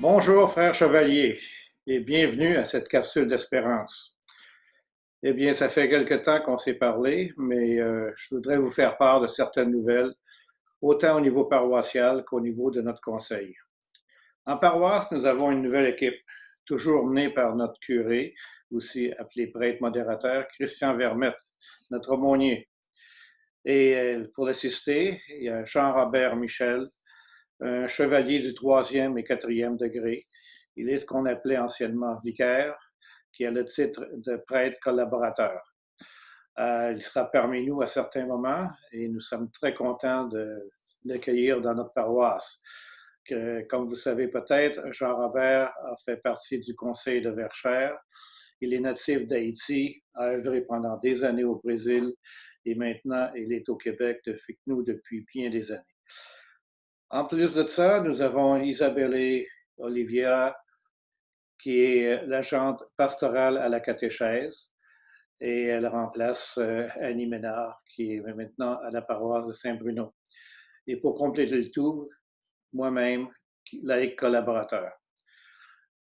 Bonjour, frère Chevalier, et bienvenue à cette capsule d'espérance. Eh bien, ça fait quelque temps qu'on s'est parlé, mais je voudrais vous faire part de certaines nouvelles, autant au niveau paroissial qu'au niveau de notre conseil. En paroisse, nous avons une nouvelle équipe, toujours menée par notre curé, aussi appelé prêtre modérateur, Christian Vermette, notre aumônier. Et pour l'assister, il y a Jean-Robert Michel, un chevalier du troisième et quatrième degré. Il est ce qu'on appelait anciennement vicaire, qui a le titre de prêtre collaborateur. Il sera parmi nous à certains moments et nous sommes très contents de l'accueillir dans notre paroisse. Comme vous savez peut-être, Jean-Robert a fait partie du conseil de Verchères. Il est natif d'Haïti, a œuvré pendant des années au Brésil et maintenant il est au Québec depuis bien des années. En plus de ça, nous avons Isabelle Oliveira, qui est l'agente pastorale à la catéchèse, et elle remplace Annie Ménard, qui est maintenant à la paroisse de Saint-Bruno. Et pour compléter le tout, moi-même, laïc collaborateur.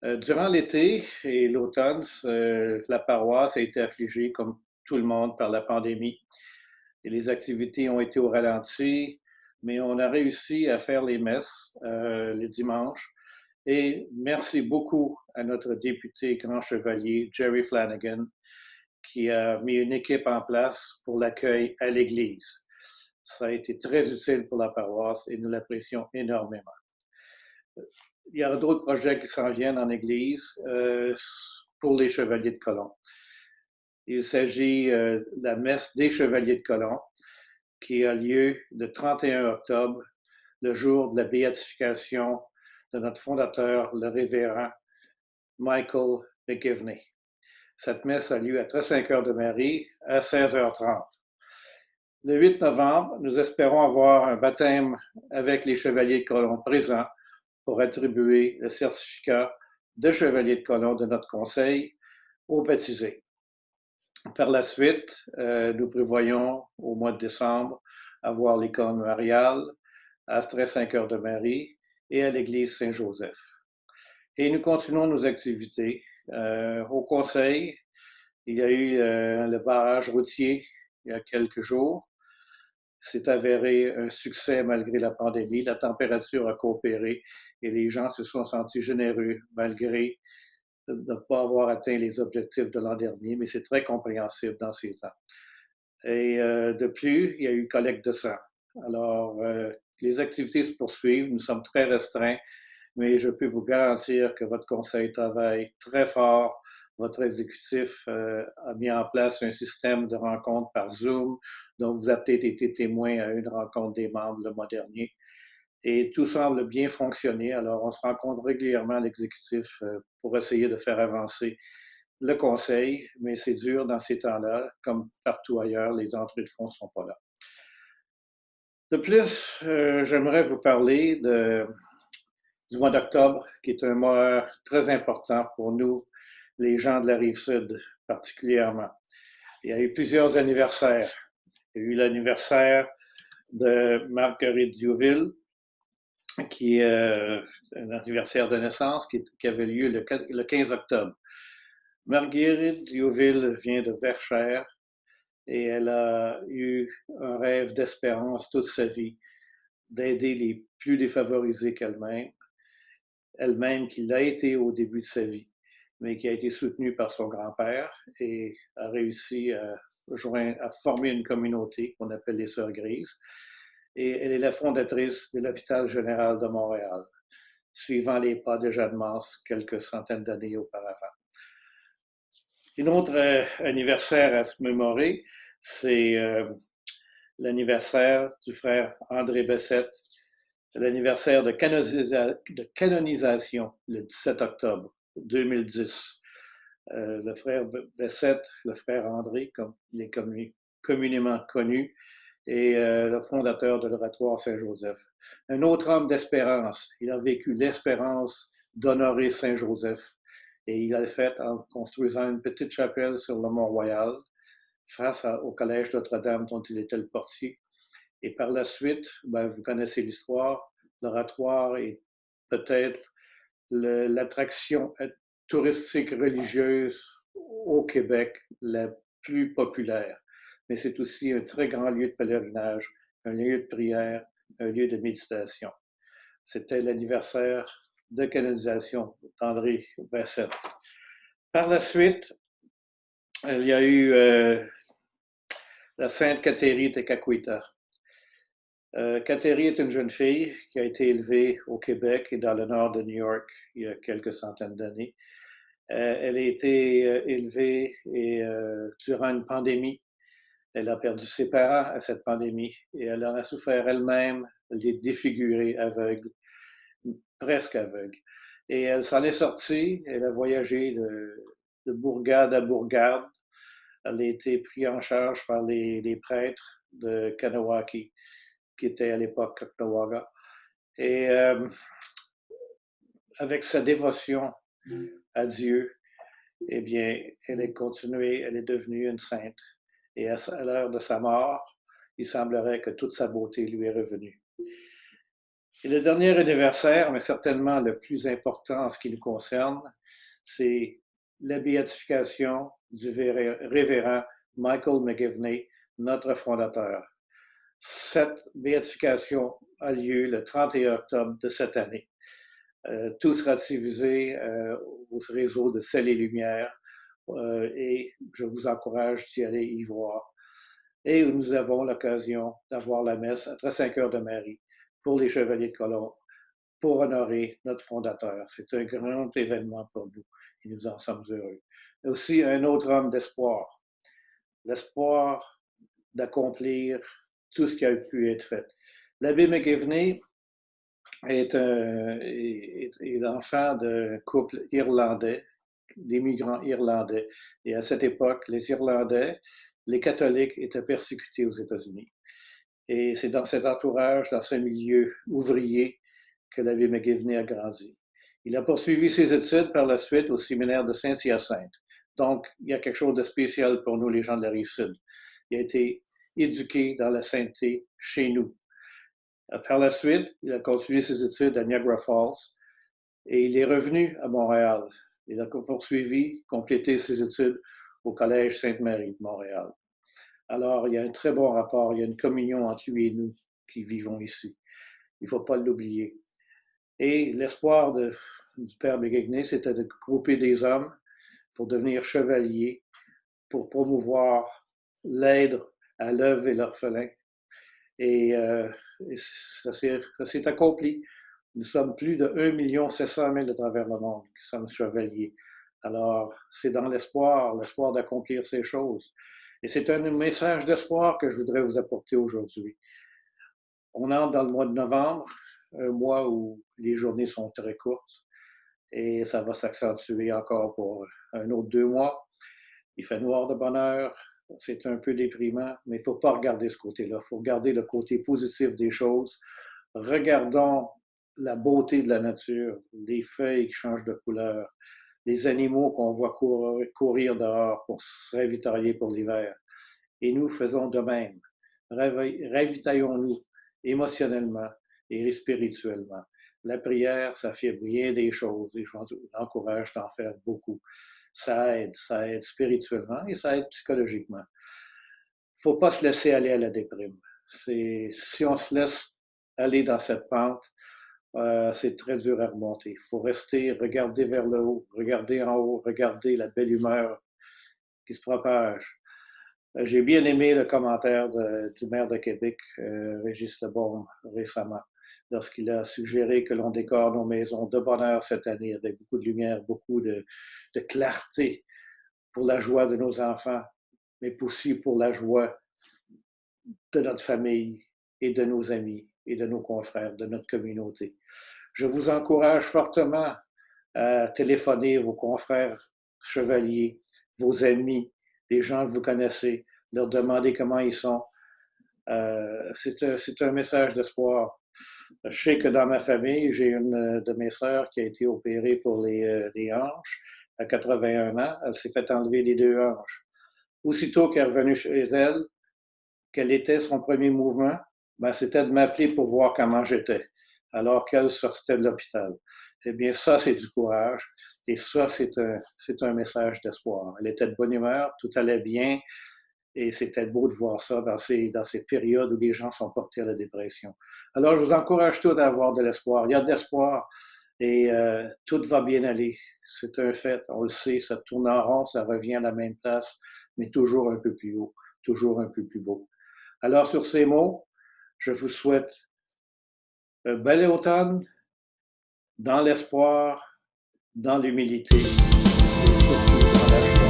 Durant l'été et l'automne, la paroisse a été affligée, comme tout le monde, par la pandémie. Et les activités ont été au ralenti, mais on a réussi à faire les messes les dimanches. Et merci beaucoup à notre député grand chevalier Jerry Flanagan, qui a mis une équipe en place pour l'accueil à l'église. Ça a été très utile pour la paroisse et nous l'apprécions énormément. Il y aura d'autres projets qui s'en viennent en église pour les chevaliers de colon. Il s'agit de la messe des chevaliers de colon qui a lieu le 31 octobre, le jour de la béatification de notre fondateur, le révérend Michael McGivney. Cette messe a lieu à Très-Saint-Cœur-de-Marie à 16h30. Le 8 novembre, nous espérons avoir un baptême avec les chevaliers de colon présents pour attribuer le certificat de chevalier de colon de notre conseil aux baptisés. Par la suite, nous prévoyons au mois de décembre avoir l'icône mariale à Très-Saint-Cœur-de-Marie et à l'église Saint-Joseph. Et nous continuons nos activités. Au conseil, il y a eu le barrage routier il y a quelques jours. C'est avéré un succès malgré la pandémie. La température a coopéré et les gens se sont sentis généreux malgré de ne pas avoir atteint les objectifs de l'an dernier, mais c'est très compréhensible dans ces temps. Et de plus, il y a eu collecte de sang. Alors, les activités se poursuivent. Nous sommes très restreints, mais je peux vous garantir que votre conseil travaille très fort. Votre exécutif a mis en place un système de rencontres par Zoom, dont vous avez peut-être été témoin à une rencontre des membres le mois dernier. Et tout semble bien fonctionner. Alors, on se rencontre régulièrement à l'exécutif pour essayer de faire avancer le conseil, mais c'est dur dans ces temps-là. Comme partout ailleurs, les entrées de fonds ne sont pas là. De plus, j'aimerais vous parler du mois d'octobre, qui est un mois très important pour nous, les gens de la Rive-Sud particulièrement. Il y a eu plusieurs anniversaires. Il y a eu l'anniversaire de Marguerite Diouville, qui est un anniversaire de naissance qui avait lieu le 15 octobre. Marguerite Diouville vient de Verchères et elle a eu un rêve d'espérance toute sa vie, d'aider les plus défavorisés qu'elle-même, elle-même qui l'a été au début de sa vie, mais qui a été soutenue par son grand-père et a réussi à former une communauté qu'on appelle les Sœurs Grises. Et elle est la fondatrice de l'Hôpital général de Montréal, suivant les pas de Jeanne Mance quelques centaines d'années auparavant. Un autre anniversaire à se mémorer, c'est l'anniversaire du frère André Bessette, l'anniversaire de canonisation le 17 octobre 2010. Le frère Bessette, le frère André, comme il est communément connu, est le fondateur de l'Oratoire Saint-Joseph. Un autre homme d'espérance. Il a vécu l'espérance d'honorer Saint-Joseph. Et il l'a fait en construisant une petite chapelle sur le Mont-Royal, face au Collège Notre-Dame dont il était le portier. Et par la suite, vous connaissez l'histoire, l'oratoire est peut-être l'attraction touristique religieuse au Québec la plus populaire. Mais c'est aussi un très grand lieu de pèlerinage, un lieu de prière, un lieu de méditation. C'était l'anniversaire de canonisation d'André Bessette. Par la suite, il y a eu la Sainte Cathérie de Caquita. Cathérie est une jeune fille qui a été élevée au Québec et dans le nord de New York il y a quelques centaines d'années. Elle a été élevée et durant une pandémie, elle a perdu ses parents à cette pandémie et elle en a souffert elle-même, elle est défigurée, aveugle, presque aveugle. Et elle s'en est sortie, elle a voyagé de bourgade à bourgade. Elle a été prise en charge par les prêtres de Kanawaki, qui étaient à l'époque Caughnawaga. Et avec sa dévotion à Dieu, eh bien, elle est continuée, elle est devenue une sainte. Et à l'heure de sa mort, il semblerait que toute sa beauté lui est revenue. Et le dernier anniversaire, mais certainement le plus important en ce qui nous concerne, c'est la béatification du révérend Michael McGivney, notre fondateur. Cette béatification a lieu le 31 octobre de cette année. Tout sera diffusé au réseau de Ciel et Lumière et je vous encourage d'y aller y voir. Et nous avons l'occasion d'avoir la messe après 5 heures de Marie pour les Chevaliers de Colomb pour honorer notre fondateur. C'est un grand événement pour nous et nous en sommes heureux. Et aussi un autre homme d'espoir, l'espoir d'accomplir tout ce qui a pu être fait. L'abbé McGivney est l'enfant d'un couple irlandais, des migrants irlandais. Et à cette époque, les Irlandais, les catholiques étaient persécutés aux États-Unis. Et c'est dans cet entourage, dans ce milieu ouvrier, que l'abbé McGivney a grandi. Il a poursuivi ses études par la suite au séminaire de Saint-Hyacinthe. Donc, il y a quelque chose de spécial pour nous, les gens de la Rive-Sud. Il a été éduqué dans la sainteté chez nous. Par la suite, il a continué ses études à Niagara Falls et il est revenu à Montréal. Il a poursuivi, complété ses études au Collège Sainte-Marie de Montréal. Alors, il y a un très bon rapport, il y a une communion entre lui et nous qui vivons ici. Il ne faut pas l'oublier. Et l'espoir du père McGivney, c'était de grouper des hommes pour devenir chevaliers, pour promouvoir l'aide à l'œuvre et l'orphelin. Et ça s'est accompli. Nous sommes plus de 1 700 000 de travers le monde qui sommes chevaliers. Alors, c'est dans l'espoir d'accomplir ces choses. Et c'est un message d'espoir que je voudrais vous apporter aujourd'hui. On entre dans le mois de novembre, un mois où les journées sont très courtes, et ça va s'accentuer encore pour un autre 2 mois. Il fait noir de bonne heure, c'est un peu déprimant, mais il ne faut pas regarder ce côté-là. Il faut regarder le côté positif des choses. Regardons la beauté de la nature, les feuilles qui changent de couleur, les animaux qu'on voit courir dehors pour se ravitailler pour l'hiver. Et nous faisons de même. Ravitaillons-nous émotionnellement et spirituellement. La prière, ça fait bien des choses et je vous encourage d'en faire beaucoup. Ça aide spirituellement et ça aide psychologiquement. Il ne faut pas se laisser aller à la déprime. Si on se laisse aller dans cette pente, c'est très dur à remonter. Il faut rester, regarder vers le haut, regarder en haut, regarder la belle humeur qui se propage. J'ai bien aimé le commentaire du maire de Québec, Régis Lebaume, récemment, lorsqu'il a suggéré que l'on décore nos maisons de bonne heure cette année avec beaucoup de lumière, beaucoup de clarté pour la joie de nos enfants, mais aussi pour la joie de notre famille et de nos amis et de nos confrères, de notre communauté. Je vous encourage fortement à téléphoner vos confrères chevaliers, vos amis, les gens que vous connaissez, leur demander comment ils sont. C'est un message d'espoir. Je sais que dans ma famille, j'ai une de mes sœurs qui a été opérée pour les hanches à 81 ans. Elle s'est fait enlever les 2 hanches. Aussitôt qu'elle est revenue chez elle, quel était son premier mouvement? Ben, c'était de m'appeler pour voir comment j'étais, alors qu'elle sortait de l'hôpital. Eh bien, ça, c'est du courage. Et ça, c'est un message d'espoir. Elle était de bonne humeur, tout allait bien. Et c'était beau de voir ça dans ces périodes où les gens sont portés à la dépression. Alors, je vous encourage tous à avoir de l'espoir. Il y a de l'espoir et tout va bien aller. C'est un fait, on le sait, ça tourne en rond, ça revient à la même place, mais toujours un peu plus haut, toujours un peu plus beau. Alors, sur ces mots, je vous souhaite un bel automne, dans l'espoir, dans l'humilité et surtout dans la joie.